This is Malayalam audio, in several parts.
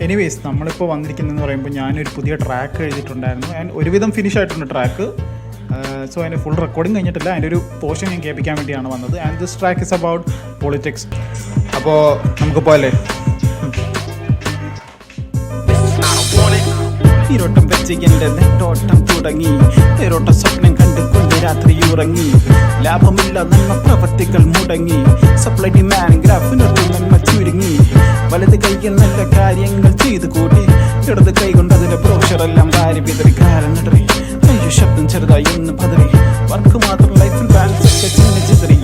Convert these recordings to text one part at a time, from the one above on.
എനിവേസ് നമ്മളിപ്പോൾ വന്നിരിക്കുന്നതെന്ന് പറയുമ്പോൾ ഞാനൊരു പുതിയ ട്രാക്ക് എഴുതിയിട്ടുണ്ടായിരുന്നു. ആൻഡ് ഒരുവിധം ഫിനിഷ് ആയിട്ടുണ്ട് ട്രാക്ക്. സോ അതിൻ്റെ ഫുൾ റെക്കോർഡിങ് കഴിഞ്ഞിട്ടില്ല. അതിൻ്റെ ഒരു പോർഷൻ ഞാൻ കേൾപ്പിക്കാൻ വേണ്ടിയാണ് വന്നത്. And this track is about politics. അപ്പോൾ നമുക്ക് പോലെ ഈരോട്ടം വെച്ച് എൻ്റെ നെട്ടോട്ടം തുടങ്ങി, ഏരോട്ട സ്വപ്നം കണ്ടുകൊണ്ട് രാത്രി ഉറങ്ങി, ലാഭമില്ല നന്മ പ്രവൃത്തികൾ മുടങ്ങി, സപ്ലൈ ഡിമാൻഡ് ഗ്രാഫിനൊട്ട് നന്മ ചുരുങ്ങി, വലത് കൈകൾ നല്ല കാര്യങ്ങൾ ചെയ്തു കൂട്ടി, ഇടത് കൈ കൊണ്ട് അതിന്റെ ബ്രോഷറെല്ലാം വാരി വിതറി, കാലനടറി അയ്യോ ശബ്ദം ചെറുതായി ഒന്ന് പതറി, വർക്ക് മാത്രം ലൈഫിൽ ബാലൻസ് ഒക്കെ ചിന്ന ചിതറി.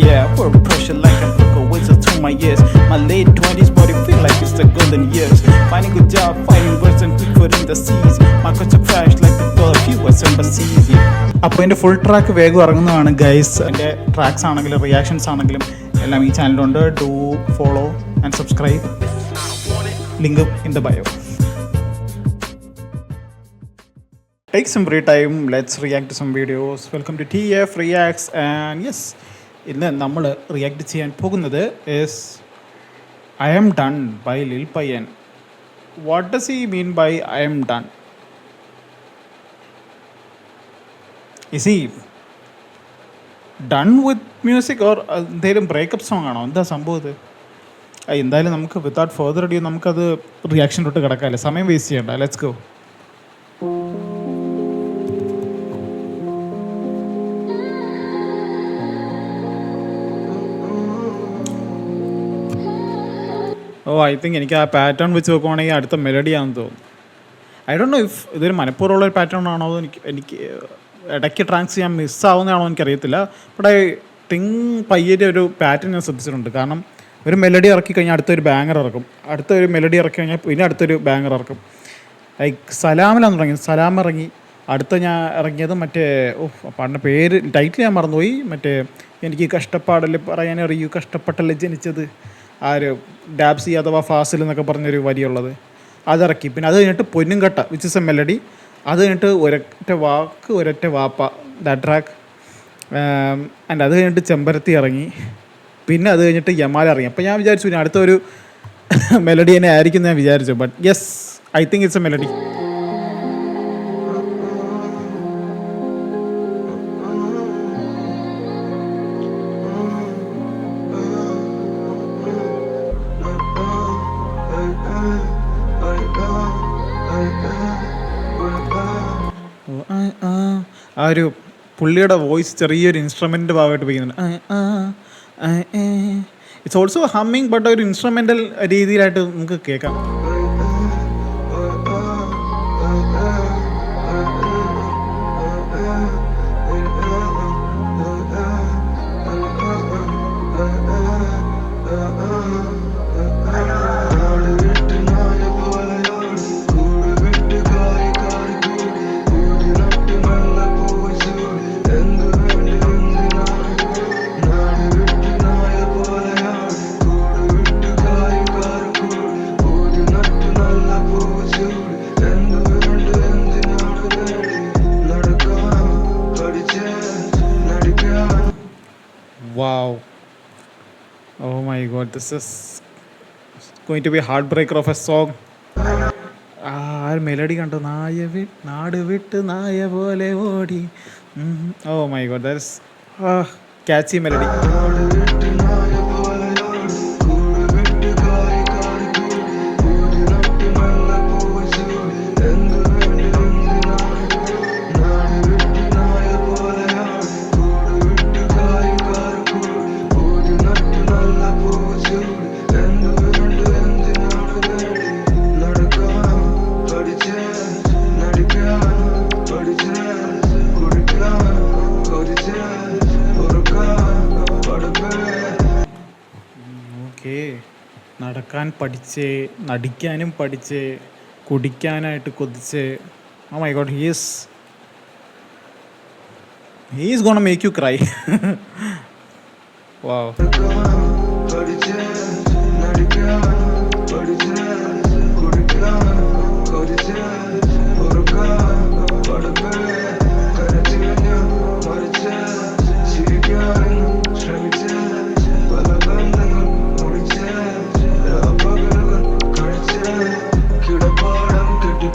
Pressure like a book of wizard through my years, my late 20s body feel like it's the golden years, finding good job, finding words and quicker in the seas, my culture crash like the bird few was embassies. അപ്പോൾ എൻ്റെ ഫുൾ ട്രാക്ക് വേഗം ഇറങ്ങുന്നതാണ് ഗൈസ്. എൻ്റെ ട്രാക്സ് ആണെങ്കിലും റിയാക്ഷൻസ് ആണെങ്കിലും എല്ലാം ഈ ചാനലുണ്ട്. Do follow and subscribe, link in the bio. Take some free time, let's react to some videos. Welcome to TF Reacts. And yes, ഇന്ന് നമ്മൾ റിയാക്ട് ചെയ്യാൻ പോകുന്നത് is I am done by Lil Payyan. What does he mean by I am done? Is he done with music or എന്തെങ്കിലും ബ്രേക്കപ്പ് സോങ് ആണോ? എന്താ സംഭവം ഇത്? എന്തായാലും നമുക്ക് വിത്തൗട്ട് ഫർദർ അഡിയോ നമുക്കത് റിയാക്ഷനിലോട്ട് കിടക്കാമല്ലേ, സമയം വേസ്റ്റ് ചെയ്യണ്ട. Let's go. ഐ തിങ്ക് എനിക്ക് ആ പാറ്റേൺ വെച്ച് നോക്കുവാണെങ്കിൽ അടുത്ത മെലഡിയാണെന്ന് തോന്നുന്നു. ഐ ഡോണ്ട് നോ ഇഫ് ഇതൊരു മനഃപൂർവ്വമുള്ള ഒരു പാറ്റേൺ ആണോ, അതോ എനിക്ക് ഇടയ്ക്ക് ട്രാക്സ് ചെയ്യാൻ മിസ്സാവുന്നതാണോ എനിക്കറിയത്തില്ല. ബട്ട് ഐ തിങ്ക് പയ്യൻ്റെ ഒരു പാറ്റേൺ ഞാൻ ശ്രദ്ധിച്ചിട്ടുണ്ട്. കാരണം ഒരു മെലഡി ഇറക്കി കഴിഞ്ഞാൽ അടുത്തൊരു ബാങ്ങർ ഇറക്കും, അടുത്തൊരു മെലഡി ഇറക്കി കഴിഞ്ഞാൽ പിന്നെ അടുത്തൊരു ബാങ്ങർ ഇറക്കും. ലൈക്ക് സലാമിലാണ് തുടങ്ങിയത്, സലാം ഇറങ്ങി, അടുത്ത ഞാൻ ഇറങ്ങിയത് മറ്റേ പാടിൻ്റെ പേര് ടൈറ്റിൽ ഞാൻ മറന്നുപോയി, മറ്റേ എനിക്ക് കഷ്ടപ്പാടല്ലേ പറയാനറിയൂ, കഷ്ടപ്പെട്ടല്ലേ ജനിച്ചത്, ആ ഒരു ഡാബ്സി അഥവാ ഫാസിൽ എന്നൊക്കെ പറഞ്ഞൊരു വരിയുള്ളത് അതിറക്കി. പിന്നെ അത് കഴിഞ്ഞിട്ട് പൊന്നും കട്ട വിച്ച് ഇസ് എ മെലഡി, അത് കഴിഞ്ഞിട്ട് ഒരൊറ്റ വാക്ക് ഒരൊറ്റ വാപ്പ ദാറ്റ് ട്രാക്ക്. ആൻഡ് അത് കഴിഞ്ഞിട്ട് ചെമ്പരത്തി ഇറങ്ങി, പിന്നെ അത് കഴിഞ്ഞിട്ട് യമാല ഇറങ്ങി. അപ്പോൾ ഞാൻ വിചാരിച്ചു ഇനി അടുത്തൊരു മെലഡി തന്നെ ആയിരിക്കും എന്ന് ഞാൻ വിചാരിച്ചു. But yes, I think it's A melody. ആ ഒരു പുള്ളിയുടെ വോയിസ് ചെറിയൊരു ഇൻസ്ട്രുമെൻ്റ് ഭാഗമായിട്ട് ഉപയോഗിക്കുന്നുണ്ട്. ഇറ്റ്സ് ഓൾസോ ഹമ്മിങ്, ബട്ട് ഒരു ഇൻസ്ട്രുമെൻ്റൽ രീതിയിലായിട്ട് നമുക്ക് കേൾക്കാം. Wow. Oh my god, this is going to be a heartbreaker of a song. ആ ഒരു മെലഡി കണ്ടോ, നാട് വിട്ട് നായ പോലെ ഓടി. Oh my god, that is catchy melody. നടക്കാൻ പഠിച്ച്, നടിക്കാനും പഠിച്ച്, കുടിക്കാനായിട്ട് കൊതിച്ച്. Oh my god, he is gonna make you cry. Wow.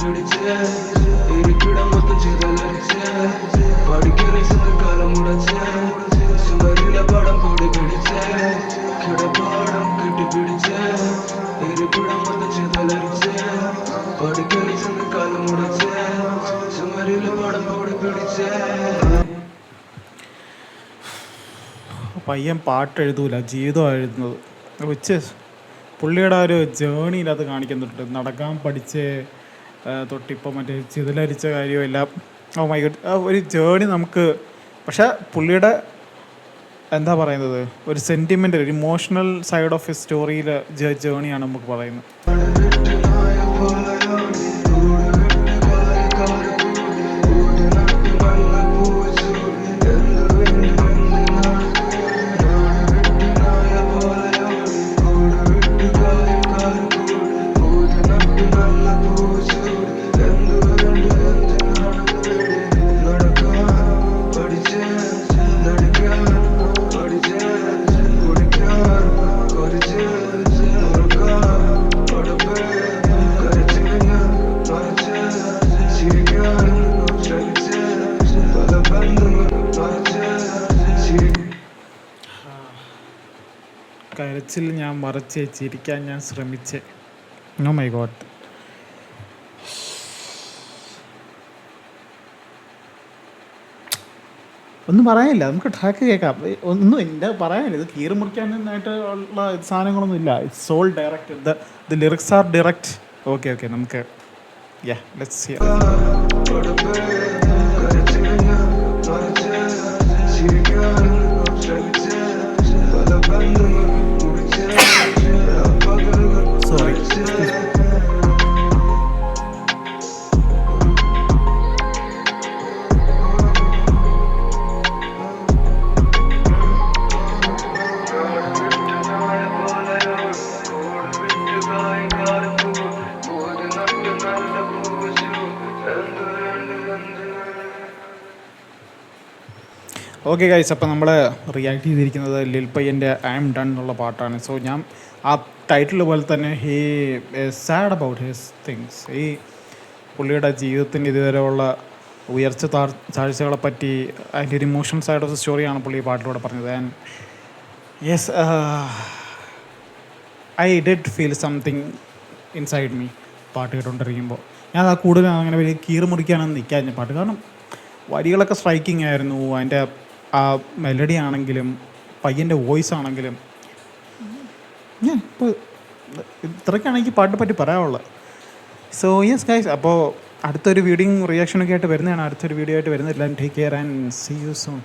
പിടിച്ച് ഇരിപ്പിടം മൊത്തം ചിതലരിച്ച് പഠിക്കറിച്ച് കാലം മുടച്ച് സുമരിലെ പടം പൊടി പിടിച്ച് കിടപ്പാടം കെട്ടിപ്പിടിച്ച് ഇരിപ്പിടം മൊത്തം ചിതലരിച്ച് പഠിക്കറിച്ച് കാലം മുടച്ച് സുമരിലെ പടം പൊടി പിടിച്ച്. പയ്യൻ പാട്ട് എഴുതൂല, ജീവിതമാണ് എഴുതുന്നത്. വിച്ച് പുള്ളിയുടെ ആ ഒരു ജേണിയിലത് കാണിക്കുന്നുണ്ട്. നടക്കാൻ പഠിച്ച് തൊട്ടിപ്പോൾ മറ്റേ ചിതലരിച്ച കാര്യമെല്ലാം. ഓ മൈ ഗോഡ്, ആ ഒരു ജേണി നമുക്ക്. പക്ഷേ പുള്ളിയുടെ എന്താ പറയുന്നത്, ഒരു സെൻറ്റിമെൻ്റ്, ഒരു ഇമോഷണൽ സൈഡ് ഓഫ് എ സ്റ്റോറിയിൽ ജേണിയാണ് നമുക്ക് പറയുന്നത്. കരച്ചിൽ ഞാൻ മറച്ച് ചിരിക്കാൻ ഞാൻ ശ്രമിച്ച്. Oh my god. ഒന്നും പറയാനില്ല, നമുക്ക് ട്രാക്ക് കേൾക്കാം. ഒന്നും എൻ്റെ പറയാനില്ല. ഇത് കീറി മുറിക്കാനായിട്ട് ഉള്ള സാധനങ്ങളൊന്നും ഇല്ല. It's all direct. The lyrics are direct. Okay നമുക്ക് let's hear. Sorry. Okay guys, അപ്പോൾ നമ്മൾ റിയാക്ട് ചെയ്തിരിക്കുന്നത് ലിൽ പയ്യൻ്റെ ഐ ആം ഡൺ എന്നുള്ള പാട്ടാണ്. സോ ഞാൻ ആ ടൈറ്റിൽ പോലെ തന്നെ he sad about his things. ഈ പുള്ളിയുടെ ജീവിതത്തിൻ്റെ ഇതുവരെയുള്ള ഉയർച്ച താഴ്ചകളെ പറ്റി അതിൻ്റെ ഒരു ഇമോഷണൽ സൈഡ് ഓഫ് ദ സ്റ്റോറിയാണ് പുള്ളി ഈ പാട്ടിലൂടെ പറഞ്ഞത്. And yes, I did feel something inside me പാട്ട് കേട്ടുകൊണ്ടിരിക്കുമ്പോൾ. ഞാൻ ആ കൂടുതൽ അങ്ങനെ വലിയ കീറി മുറിക്കാനൊന്നും നിൽക്കാൻ പാട്ട്, കാരണം വരികളൊക്കെ സ്ട്രൈക്കിംഗ് ആയിരുന്നു. അതിൻ്റെ ആ മെലഡി ആണെങ്കിലും പയ്യൻ്റെ വോയിസ് ആണെങ്കിലും ഞാൻ ഇപ്പോൾ ഇത്രയ്ക്കാണ് എനിക്ക് പാട്ടിനെ പറ്റി പറയാനുള്ളത്. സോ യെസ് ഗൈസ്, അപ്പോൾ അടുത്തൊരു വീഡിയോയും റിയാക്ഷനൊക്കെ ആയിട്ട് വരുന്നതാണ്. അടുത്തൊരു വീഡിയോ ആയിട്ട് വരുന്നത്. എല്ലാവരും take care and see you soon.